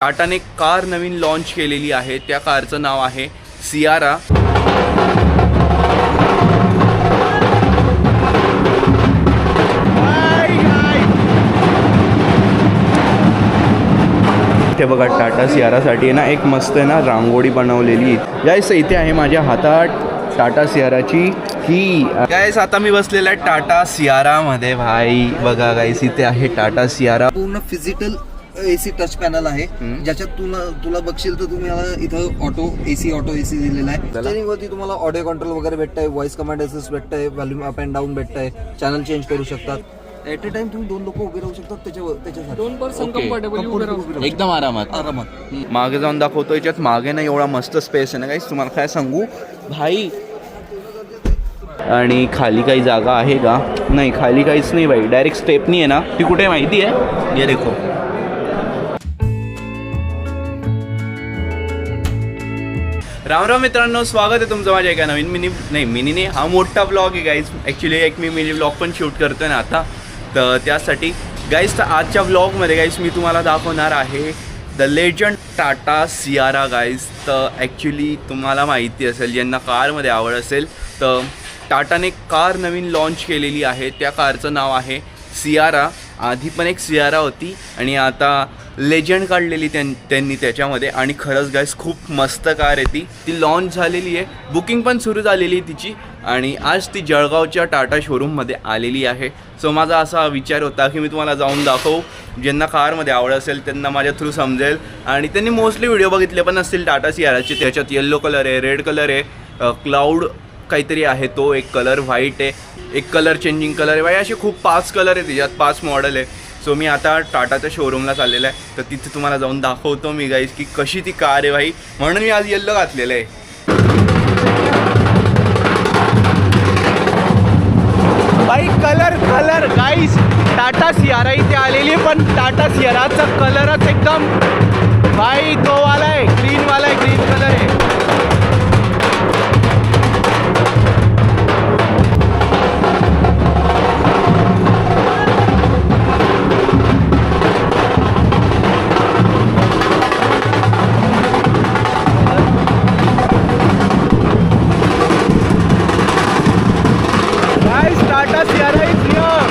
टाटाने car नवीन launch केलेली आहे. त्या कारचं नाव आहे सियारा. इथे बघा टाटा सियारासाठी ना एक मस्त आहे ना रांगोळी बनवलेली. गाईस इथे आहे माझ्या हातात टाटा सियाराची की. गाईस आता मी बसलेला आहे टाटा सियारामध्ये. भाई बघा गाईस इथे आहे टाटा सियारा. पूर्ण फिजिकल एसी टच पॅनल आहे ज्याच्यात तुला बघशील तर तुम्हाला इथं ऑटो एसी दिलेला आहे. स्टीअरिंग वरती तुम्हाला ऑडिओ कंट्रोल वगैरे भेटतंय, व्हॉइस कमांड असिस्ट भेटतंय, व्हॉल्यूम अप अँड डाऊन भेटतंय, चॅनल चेंज करू शकतात. ऍट अ टाइम तुम्ही 2 लोक उभे राहू शकतात त्याच्यासाठी. 2 पर्सन कम्फर्टेबली उभे राहू एकदम आरामात. मागे जाऊन दाखवतो. याच्यात मागे ना एवढा मस्त स्पेस आहे ना गाईस, तुम्हाला काय सांगू भाई. आणि खाली काही जागा आहे का? नाही, खाली काहीच नाही भाई. डायरेक्ट स्टेपनी आहे ना, ती कुठे माहिती आहे? ये देखो. राम राम मित्रांनो, स्वागत आहे तुमचं माझ्या एका नवीन मिनी हा मोठा ब्लॉग आहे गाईज. ॲक्च्युली एक मी मिनी ब्लॉग पण शूट करतो आहे ना आता, तर त्यासाठी गाईज तर आजच्या ब्लॉगमध्ये गाईज मी तुम्हाला दाखवणार आहे the legend Tata Sierra guys. तर ॲक्च्युली तुम्हाला माहिती असेल, ज्यांना कारमध्ये आवड असेल, तर टाटाने कार नवीन लॉन्च केलेली आहे. त्या कारचं नाव आहे सियारा. आधी पण एक सियारा होती आणि आता लेजंड काढलेली त्यांनी त्याच्यामध्ये. आणि खरंच गाईस खूप मस्त कार आहे ती लॉन्च झालेली आहे. बुकिंग पण सुरू झालेली आहे तिची आणि आज ती जळगावच्या टाटा शोरूममध्ये आलेली आहे. सो माझा असा विचार होता की मी तुम्हाला जाऊन दाखवू. ज्यांना कारमध्ये आवड असेल त्यांना माझ्या थ्रू समजेल. आणि त्यांनी मोस्टली व्हिडिओ बघितले पण असतील टाटा सियाराचे. त्याच्यात येल्लो कलर आहे, रेड कलर आहे, क्लाउड काहीतरी आहे तो एक कलर, व्हाईट आहे, एक कलर चेंजिंग कलर आहे. भाई असे खूप 5 कलर आहे त्याच्यात, 5 मॉडेल आहे. सो मी आता टाटाच्या शोरूमला चाललेलं आहे, तर तिथे तुम्हाला जाऊन दाखवतो मी गाईज की कशी ती कार आहे भाई. म्हणून मी आज येल्लो घातलेलं आहे. भाई कलर गाईज टाटा सियारा इथे आलेली आहे, पण टाटा सियाराचा कलरच एकदम भाई तो वाला आहे, ग्रीनवाला आहे, ग्रीन कलर आहे. Tata Sierra is here.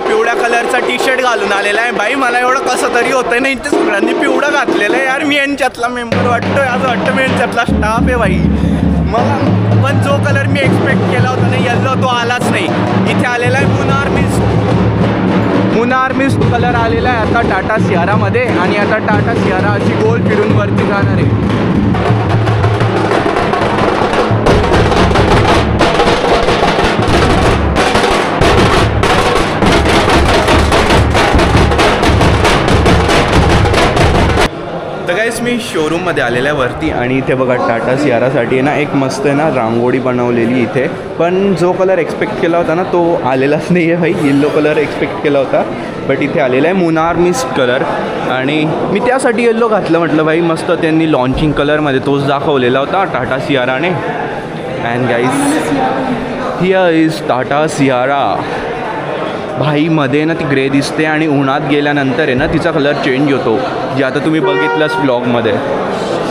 पिवळ्या कलरचा टी शर्ट घालून आलेला आहे भाई. मला एवढं कसं तरी होतं नाही, ते सगळ्यांनी पिवळं घातलेलं आहे. यार मी यांच्यातला मेंबर वाटतोय, असं वाटतं मी यांच्यातला स्टाफ आहे भाई. मला पण जो कलर मी एक्सपेक्ट केला होता ना येल्लो, तो आलाच नाही. इथे आलेला आहे मुनार मिस्ट कलर आलेला आहे आता टाटा सियारामध्ये. आणि आता टाटा सियारा अशी गोल फिरून वरती जाणार आहे. तर गाईस मी शोरूममध्ये आलेल्या वरती आणि इथे बघा टाटा सियारासाठी ना एक मस्त आहे ना रांगोळी बनवलेली इथे. पण जो कलर एक्सपेक्ट केला होता ना तो आलेलाच नाही आहे भाई. येल्लो कलर एक्सपेक्ट केला होता, बट इथे आलेला आहे मुनार मिस्ट कलर. आणि मी त्यासाठी येल्लो घातलं, म्हटलं भाई मस्त त्यांनी लॉन्चिंग कलरमध्ये तोच दाखवलेला होता टाटा सियाराने. And guys here is Tata Sierra. भाई मध्ये ना ती ग्रे दिसते आणि उन्हात गेल्यानंतर आहे ना तिचा कलर चेंज होतो, जे आता तुम्ही बघितलंच ब्लॉगमध्ये.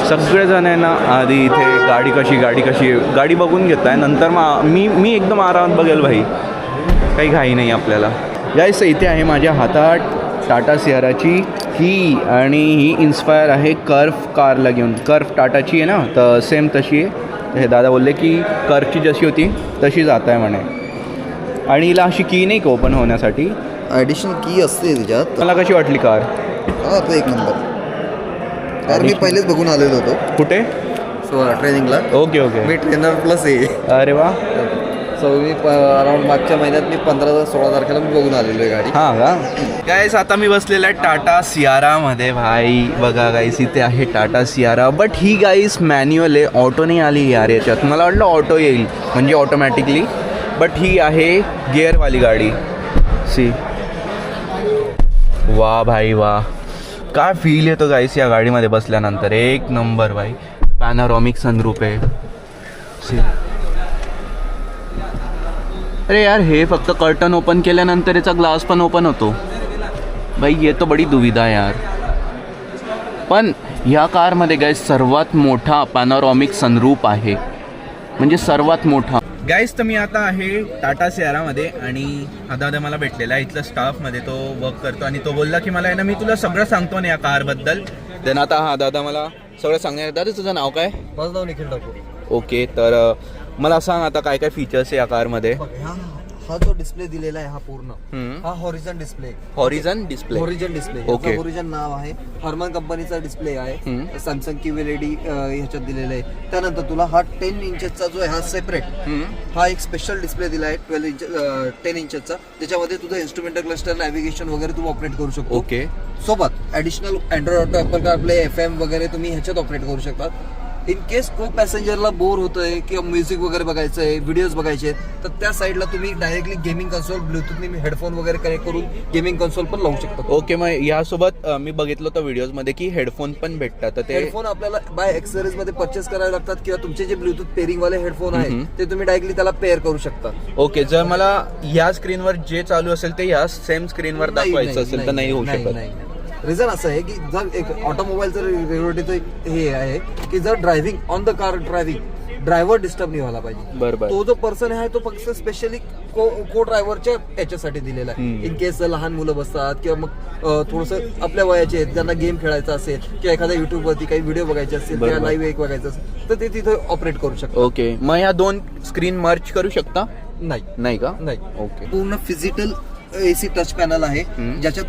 सगळेजण आहे ना आधी इथे गाडी बघून घेत आहे, नंतर मग मी एकदम आरामात बघेल भाई, काही घाई नाही आपल्याला. गाईस इथे आहे माझ्या हातात टाटा सियाराची की. आणि ही इन्स्पायर आहे कर्फ कारला घेऊन. कर्फ टाटाची आहे ना, तर सेम तशी आहे. हे दादा बोलले की कर्फची जशी होती तशी जात आहे म्हणे. आणि हिला अशी की नाही का ओपन होण्यासाठी? ॲडिशनल की असते त्याच्यात. मला कशी वाटली कार? आता एक नंबर. तर मी पहिलेच बघून आलेलो होतो कुठे? ट्रेनिंगला. Okay okay. मी ट्रेनर प्लस आहे. अरे वा. सो मी अराउंड मागच्या महिन्यात मी 15-16 तारखेला मी बघून आलेलो आहे गाडी. हां का गाईस, आता मी बसलेला आहे टाटा सियारामध्ये. भाई बघा गाईस, इथे आहे टाटा सियारा. बट ही गाईस मॅन्युअल आहे, ऑटो नाही आली यार याच्यात. मला वाटलं ऑटो येईल म्हणजे ऑटोमॅटिकली, बट ही आहे गिअरवाली गाडी. सी वा भाई वा, काय फील येतो गाईस या गाडीमध्ये बसल्यानंतर. एक नंबर भाई. पॅनोरॉमिक सनरूफ आहे. सी, अरे यार हे फक्त कर्टन ओपन केल्यानंतर याचा ग्लास पण ओपन होतो भाई. ये तो बडी दुविधा यार. पण ह्या कारमध्ये गाईस सर्वात मोठा पॅनोरॉमिक सनरूफ आहे, म्हणजे सर्वात मोठा. गाईस, तर मी आता आहे टाटा सियारामध्ये आणि हा दादा मला भेटलेला आहे इथल्या स्टाफमध्ये. तो वर्क करतो आणि तो बोलला की मला आहे ना, मी तुला सगळं सांगतो ना या कारबद्दल. देन आता हा दादा मला सगळं सांगणार. दादा तुझं नाव काय? माझं नाव निखिल ठाकूर. ओके, तर मला सांग आता काय काय फीचर्स आहे या कारमध्ये. हा जो डिस्प्ले दिलेला आहे हा पूर्ण हा हॉरिझन डिस्प्ले. हॉरिझन डिस्प्ले. हॉरिझन डिस्प्ले. ओके. हॉरिझन नाव आहे. हर्मन कंपनीचा डिस्प्ले आहे. सॅमसंग QLED ह्याच्यात दिलेला आहे. त्यानंतर तुला हा 10 इंचचा जो आहे हा सेपरेट हा एक स्पेशल डिस्प्ले दिला आहे 10 इंचचा, ज्याच्यामध्ये तुझं इन्स्ट्रुमेंटल क्लस्टर, नॅव्हिगेशन वगैरे तू ऑपरेट करू शकतो. ओके. सोबत additional Android auto, apple CarPlay, FM वगैरे तुम्ही ह्याच्यात ऑपरेट करू शकतात. इन केस को पॅसेंजरला बोर होतोय किंवा म्युझिक वगैरे बघायचं आहे, व्हिडिओज बघायचे, तर त्या साईडला तुम्ही डायरेक्टली गेमिंग कन्सोल ब्लूटूथने हेडफोन वगैरे कनेक्ट करून गेमिंग कन्सोल पण लावू शकता. ओके, मग यासोबत मी बघितलं होतं व्हिडिओजमध्ये की हेडफोन पण भेटतात. तर ते हेडफोन आपल्याला बाय एक्सेसरीज मध्ये परचेस करावे लागतात किंवा तुमचे जे ब्लूटूथ पेअरिंग वाले हेडफोन आहेत ते तुम्ही डायरेक्टली त्याला पेअर करू शकता. ओके, जर मला या स्क्रीनवर जे चालू असेल ते या सेम स्क्रीनवर दाखवायचं असेल तर नाही होऊ शकत. रिझन असं आहे की जर एक ऑटोमोबाईलचं रेग्युलेटरीचं हे आहे की जर driving on the car driving driver disturb नाही व्हायला पाहिजे. बरोबर. तो जो पर्सन आहे तो फक्त स्पेशली को ड्रायव्हरच्या याच्यासाठी दिलेला आहे. इन केस लहान मुलं बसतात किंवा मग थोडंसं आपल्या वयाचे आहेत, ज्यांना गेम खेळायचा असेल किंवा एखाद्या युट्यूबवरती काही व्हिडिओ बघायचे असेल किंवा लाईव्ह एक बघायचं असेल तर ते तिथे ऑपरेट करू शकतात. ओके, मग या दोन स्क्रीन मर्ज करू शकता? नाही का? नाही. ओके. पूर्ण फिजिकल AC टच पॅनल आहे, ज्याच्यात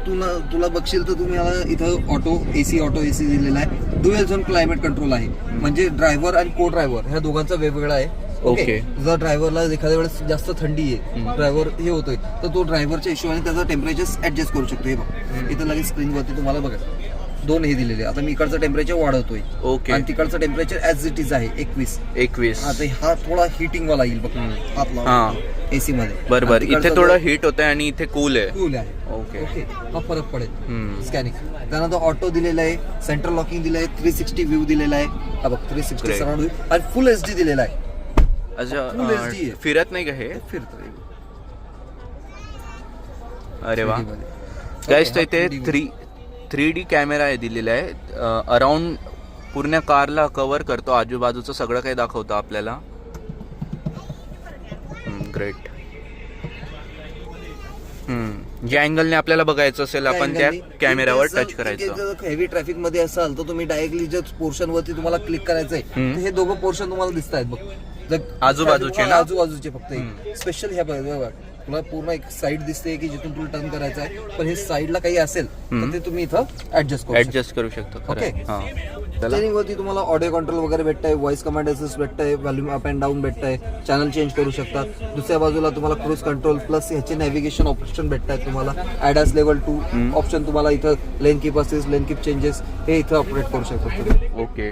तुला बघशील तर तुम्हाला इथं ऑटो एसी दिलेला आहे. ड्युअल झोन क्लायमेट कंट्रोल आहे, म्हणजे ड्रायव्हर आणि को ड्रायव्हर ह्या दोघांचा वेगवेगळा आहे. ओके. जर ड्रायव्हरला एखाद्या वेळेस जास्त थंडी आहे, ड्रायव्हर हे होतोय, तर तो ड्रायव्हरच्या हिशोबाने त्याचं टेम्परेचर ऍडजस्ट करू शकतो. हे बघ इथं लगेच स्क्रीनवरती तुम्हाला बघा दोन हे दिलेले. आता मी इकडचं टेम्परेचर वाढवतोय. ओके. आणि तिकडचं टेम्परेचर ऍज इट इज आहे 21. आता हा थोडा हिटिंग वाला येईल बघ हात लावून एसी मध्ये. बरोबर, इथे थोडं हीट होत आहे आणि इथे कूल आहे. ओके. हा फरक पडेल स्कॅनिंग. त्यानंतर ऑटो दिलेला आहे, सेंट्रल लॉकिंग दिलं आहे, 360 व्ह्यू दिलेला आहे. हा बघ 360 सराउंड व्ह्यू आणि फुल HD दिलेला आहे. Full HD आहे. फिरत नाही का हे? फिरतोय. अरे वा. गाईस, तर इथे 3D कॅमेरा आहे दिलेला आहे. अराउंड पूर्ण कारला कव्हर करतो, आजूबाजूचं सगळं काही दाखवतं आपल्याला. ग्रेट. ज्या अँगलने आपल्याला बघायचं असेल आपण त्या कॅमेऱ्यावर टच करायचं. हेवी ट्रॅफिक मध्ये असाल तर तुम्ही डायरेक्टली जे पोर्शन वरती तुम्हाला क्लिक करायचंय तर हे दोघं पोर्शन तुम्हाला दिसत आहेत बघ आजूबाजूचे ना? आजूबाजूचे फक्त स्पेशल ह्या बघा तुला पूर्ण एक साईड दिसते की जिथून तुला टर्न करायचं आहे, पण हे साईडला काही असेल तर ते तुम्ही इथं ऍडजस्ट करू शकतो. ओके. स्टीअरिंग वरती तुम्हाला ऑडिओ कंट्रोल वगैरे भेटतंय, व्हॉइस कमांड असिस्ट भेटतंय, व्हॉल्यूम अप अँड डाऊन भेटतंय, चॅनल चेंज करू शकतात. दुसऱ्या बाजूला तुम्हाला क्रूज कंट्रोल प्लस ह्याचे नॅव्हिगेशन ऑप्शन भेटतात तुम्हाला. ADAS लेवल 2 ऑप्शन तुम्हाला इथं lane keep assist, lane keep changes हे इथं ऑपरेट करू शकतो. ओके.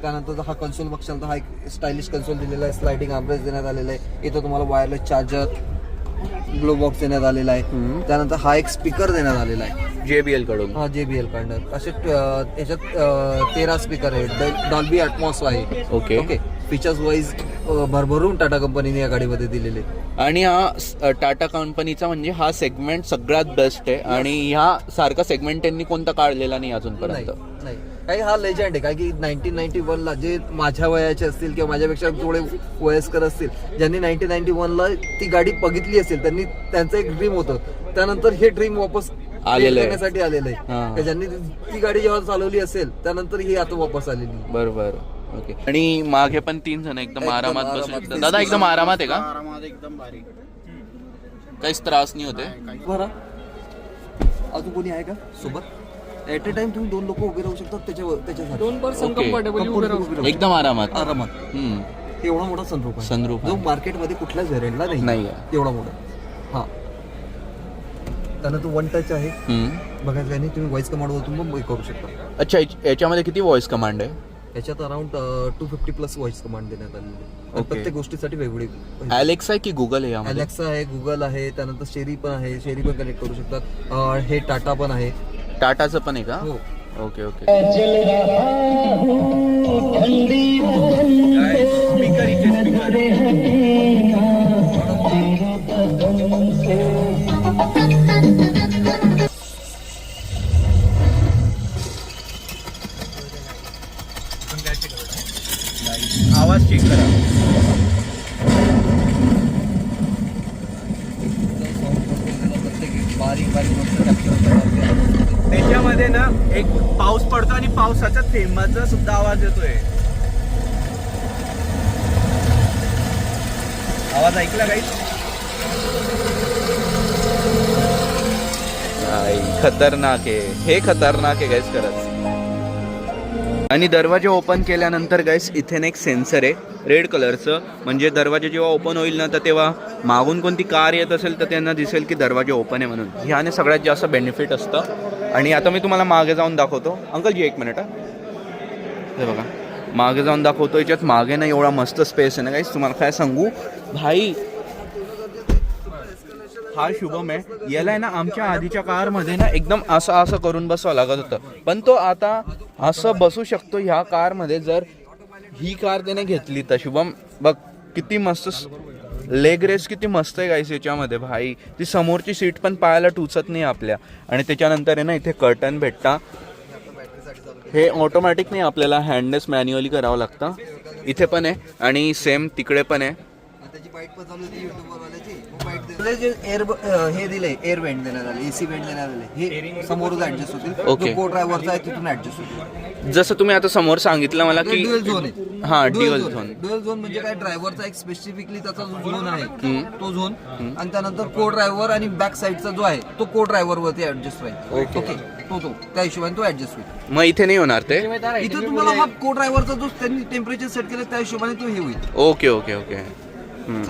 त्यानंतर हा कन्सोल बघशाल तर हा एक स्टायलिश कन्सोल दिलेला आहे. स्लायडिंग आर्मरेस्ट देण्यात आलेला आहे. इथं तुम्हाला वायरलेस चार्जर, ग्लो बॉक्स देण्यात आलेला आहे. त्यानंतर हा एक स्पीकर देण्यात आलेला आहे JBL कडून. हा JBL कडून. असे याच्यात 13 स्पीकर आहेत. डॉल्बी अॅटमॉस आहे. ओके. फीचर्स वाईज भरभरून टाटा कंपनीने या गाडीमध्ये दिलेले. आणि हा टाटा कंपनीचा म्हणजे हा सेगमेंट सगळ्यात बेस्ट आहे आणि ह्या सारखा सेगमेंट त्यांनी कोणता काढलेला नाही अजूनपर्यंत. नाही, काही हा लेजंड आहे. काय की 1991ला जे माझ्या वयाचे असतील किंवा माझ्यापेक्षा थोडे वयस्कर असतील, ज्यांनी 1991ला ती गाडी बघितली असेल, त्यांचं एक ड्रीम होतं. त्यानंतर हे ड्रीम वापस करण्यासाठी आलेलं आहे. ज्यांनी ती गाडी जेव्हा चालवली असेल त्यानंतर ही आता वापस आलेली. बरोबर. ओके. आणि मागे पण 3 जण एकदम आरामात बसले. दादा एकदम आरामात आहे का? आरामात एकदम भारी, काहीच त्रास नाही होते? बरं. अजून कोणी आहे का सोबत? ऍट अ टाइम तुम्ही 2 लोक उभे राहू शकतात त्याच्यासाठी. 2 पर्सन Okay. कम्फर्टेबली उभे राहू शकतात. एकदम आरामात. आरामात. हम्म. एवढा मोठा सनरूफ आहे. सनरूफ जो मार्केटमध्ये कुठल्याच व्हेरियंटला नाही नाही आहे. एवढा मोठा. हा त्यानंतर 1 टच आहे. बघायचं काही नाही, तुम्ही व्हॉइस कमांडवरून पण करू शकता. अच्छा, याच्यामध्ये किती व्हॉइस कमांड आहे? याच्यात अराउंड 250 प्लस व्हॉइस कमांड देण्यात आलेली आहे. आणि प्रत्येक गोष्टीसाठी वेगवेगळी. अलेक्सा आहे की गुगल आहे यामध्ये? अलेक्सा आहे, गुगल आहे, त्यानंतर शेरी पण आहे, शेरी पण कनेक्ट करू शकतात. हे टाटा पण आहे. टाटाचं पण आहे का? हो. Okay okay. आवाज चेक करा. बारीक बारीक गोष्ट capture करतात. त्याच्यामध्ये ना एक पाऊस पडतो आणि पावसाच्या थेंबाचा सुद्धा आवाज येतोय. आवाज ऐकला काही? खतरनाक आहे हे, खतरनाक आहे गाईस खरंच. आणि दरवाजे ओपन केल्यानंतर गाईस इथे ना एक सेन्सर आहे रेड कलरचं, म्हणजे दरवाजे जेव्हा ओपन होईल ना तर तेव्हा मागून कोणती कार येत असेल तर त्यांना दिसेल की दरवाजे ओपन आहे म्हणून. ह्याने सगळ्यात जास्त बेनिफिट असतं. आणि आता मी तुम्हाला मागे जाऊन दाखवतो. अंकलजी 1 मिनिट. हे बघा मागे जाऊन दाखवतो. याच्यात मागे ना एवढा मस्त स्पेस आहे ना गाईस, तुम्हाला काय सांगू भाई. हा शुभम आहे, याला आहे ना आमच्या आधीच्या कारमध्ये ना एकदम असं करून बसवावं लागत होतं, पण तो आता असं बसू शकतो ह्या कारमध्ये जर ही कार त्याने घेतली तर. शुभम बघ किती मस्त लेग रेस, किती मस्त आहे गाईस याच्यामध्ये भाई. ती समोरची सीट पण पायाला टुचत नाही आपल्या. आणि त्याच्यानंतर आहे ना इथे कर्टन भेटता. हे ऑटोमॅटिक नाही, आपल्याला हँडलेस मॅन्युअली करावं लागतं. इथे पण आहे आणि सेम तिकडे पण आहे. त्याची बाईट पण चालू होती युट्यूबवर वाल्याची. एअर हे दिलंय, एअर वेंट देण्यात आले, एसी वेंट देण्यात आले. हे समोरच ऍडजस्ट होतील. Okay. जो को ड्रायव्हरचा आहे तिथून ऍडजस्ट होतील. जसं तुम्ही आता समोर सांगितलं मला की ड्युअल झोन आहे. हा ड्युअल झोन. ड्युअल झोन म्हणजे काय, ड्रायव्हरचा एक स्पेसिफिकली त्याचा जो झोन आहे तो झोन, आणि त्यानंतर को ड्रायव्हर आणि बॅक साईडचा जो आहे तो को ड्रायव्हर वरती ऍडजस्ट होईल. ओके, तो त्या हिशोबाने तो ऍडजस्ट होईल. मग इथे नाही होणार ते? इथे तुम्हाला हा को ड्रायव्हरचा जो त्यांनी टेम्परेचर सेट केलं त्या हिशोबाने तो हे होईल. Okay okay okay.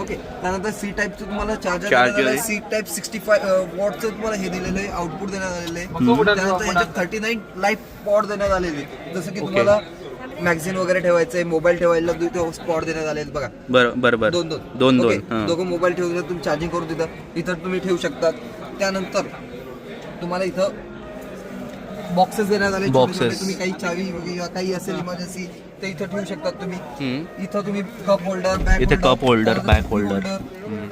ओके, त्यानंतर सी टाईपचं तुम्हाला Charger चार्जर आहे. सी टाईप 65 वॉटचं तुम्हाला हे दिलेलं आहे, आउटपुट देण्यात आलेलं आहे. त्यानंतर याच्यात 39 लाईट पॉड देण्यात आलेले, जसं की तुम्हाला मॅगझिन वगैरे ठेवायचंय, मोबाईल ठेवायला स्पॉट देण्यात आले बघा. बरोबर. दोन दोघं मोबाईल ठेवून तुम्ही चार्जिंग करून इथं तुम्ही ठेवू शकतात. त्यानंतर तुम्हाला इथं बॉक्सेस देण्यात आले. Boxes. तुम्ही काही चावी वगैरे काही असेल इमर्जन्सी ते इथं ठेवू शकतात तुम्ही. इथं तुम्ही कप होल्डर, बॅग इथे cup holder, bag holder.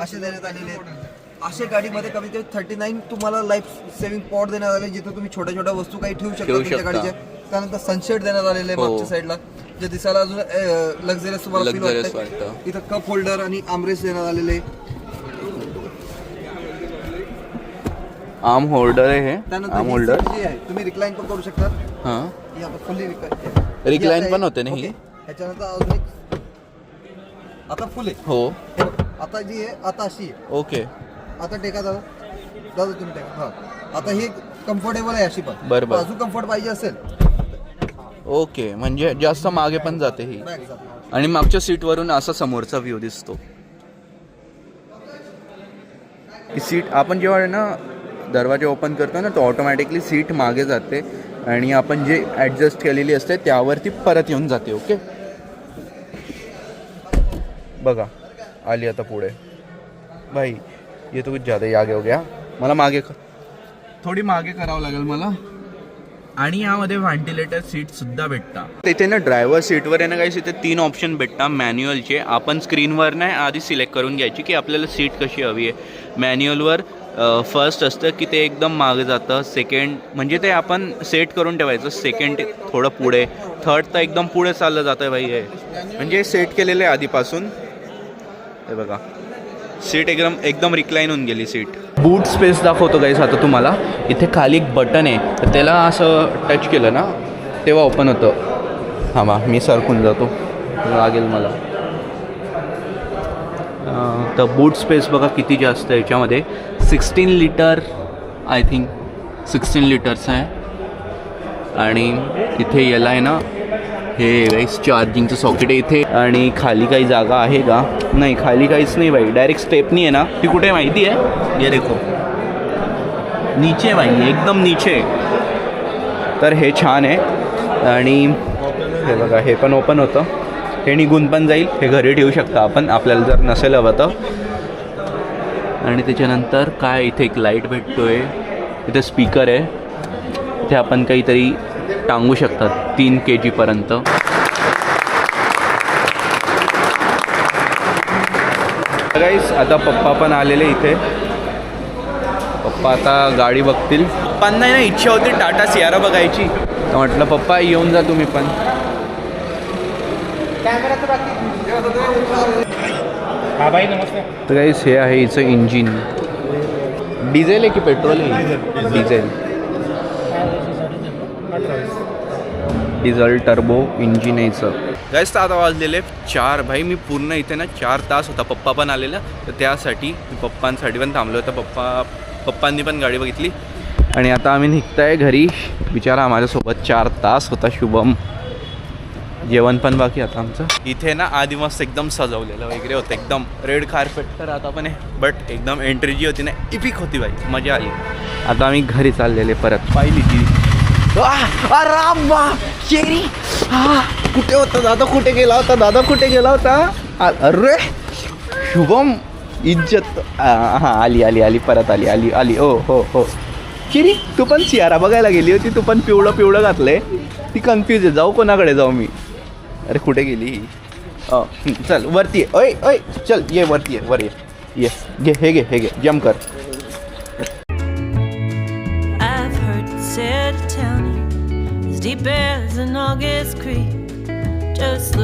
असे देण्यात आलेले आहेत. अशा गाडीमध्ये कमीत कमी 39 तुम्हाला लाईफ सेव्हिंग पॉट देण्यात आले, जिथे तुम्ही छोट्या छोट्या वस्तू काही ठेवू शकता तुमच्या गाडीच्या. त्यानंतर सनशेड देण्यात आलेले आहे मागच्या साईडला, जे दिसायला अजून लक्झरियस तुम्हाला फील वाटतं. इथं कप होल्डर आणि आर्मरेस्ट देण्यात आलेले. आर्म होल्डर आहे हे. त्यानंतर आर्म होल्डर जे आहे तुम्ही रिक्लाइन पण करू शकता. हां, ही आता फुल्ली रिक्लाइन पण होते ना ही. ह्याच्यानंतर अजून एक आता फुल आहे. हो, हे बघ, आता जी आहे आता अशी आहे. ओके. आता टेका दादा तुम्ही टेका. हा, आता ही कम्फर्टेबल आहे अशी पण. बरोबर. अजून कम्फर्ट पाहिजे असेल ओके, म्हणजे जास्त मागे पण जाते ही. बॅग जाते. आणि मागच्या सीटवरून असा समोरचा व्ह्यू दिसतो. ही सीट आपण जेव्हा ना दरवाजे ओपन करतो ना तो ऑटोमॅटिकली सीट मागे जाते आणि आपण जे ॲडजस्ट केलेली असते त्यावरती परत येऊन जाते. ओके, बघा आली आता पुढे. भाई ये तो कुछ ज़्यादा ही आगे हो गया. मला मागे थोडी मागे करावं लागेल मला. आणि यामध्ये व्हेंटिलेटर सीट सुद्धा भेटतात. तिथे ना ड्रायव्हर सीटवर आहे ना काही इथे 3 ऑप्शन भेटतात मॅन्युअलचे. आपण स्क्रीनवर नाही आधी सिलेक्ट करून घ्यायची की आपल्याला सीट कशी हवी आहे. मॅन्युअलवर फर्स्ट असतं की ते एकदम मागे जातं. सेकंड म्हणजे ते आपण सेट करून ठेवायचं. सेकंड थोडं पुढे. थर्ड तर एकदम पुढे चाललं जातं आहे भाई. हे म्हणजे सेट केलेलं आहे आधीपासून. हे बघा सीट एकदम रिक्लाइन होऊन गेली सीट. बूट स्पेस दाखवतो गाईस आता तुम्हाला. इथे खाली एक बटन आहे, तर त्याला असं टच केलं ना तेव्हा ओपन होतं. हां बा मी सरकून जातो, लागेल मला. तर बूट स्पेस बघा किती जास्त आहे याच्यामध्ये. 16 लिटर आय थिंक 16 लिटर्स आहे. आणि इथे याला आहे ना हे गाईस चार्जिंगचं सॉकेट आहे इथे. आणि खाली काही जागा आहे का? नाही, खाली काहीच नाही भाई. डायरेक्ट स्टेपनी आहे ना, ती कुठे माहिती आहे? ये देखो नीचे भाई, एकदम नीचे. तर हे छान आहे. आणि हे बघा, हे पण ओपन होतं, हे निघून पण जाईल. हे घरी ठेवू शकता आपण, आपल्याला जर नसेल हवं तर. आणि त्याच्यानंतर काय, इथे एक लाईट भेटतोय, इथे स्पीकर आहे, इथे आपण काहीतरी टांगू शकतात 3 kg पर्यंत. गाईस आता पप्पा पण आलेले इथे. पप्पा आता गाडी बघतील. पप्पांना ना इच्छा होती टाटा सियारा बघायची, तर म्हटलं पप्पा येऊन जा तुम्ही पण. तर गाईस हे आहे हिचं इंजिन. डिझेल आहे की पेट्रोल आहे? डिझेल. डिझेल टर्बो इंजिन यायचं. गाईस तर आता वाजलेले 4 भाई. मी पूर्ण इथे ना 4 तास होता. पप्पा पण आलेला, तर त्यासाठी मी पप्पांसाठी पण थांबलो होतं. पप्पांनी पण गाडी बघितली. आणि आता आम्ही निघताय घरी. बिचारा माझ्यासोबत 4 तास होता शुभम. जेवण पण बाकी आता आमचं. इथे ना आधी मस्त एकदम सजवलेलं वगैरे होतं, एकदम रेड कार्पेट. तर आता पण आहे, बट एकदम एंट्री जी होती ना इपिक होती भाई, मजा आली. आता आम्ही घरी चाललेले परत. पाहिली ती शेरी. कुठे होता दादा? कुठे गेला होता दादा? कुठे गेला होता? अरे शुभम इज्जत. हां आली आली आली परत आली आली आली. ओ हो हो शेरी, तू पण सियारा बघायला गेली होती, तू पण पिवळं पिवळं घातलंय. ती कन्फ्यूज आहे, जाऊ कोणाकडे जाऊ मी? अरे कुठे गेली? चल वरती ये. ओय ओय चल ये वरती ये, वर ये. घे हे घे, हे घे, जम्प कर. I've heard it said a town as deep as an August creek. Just look.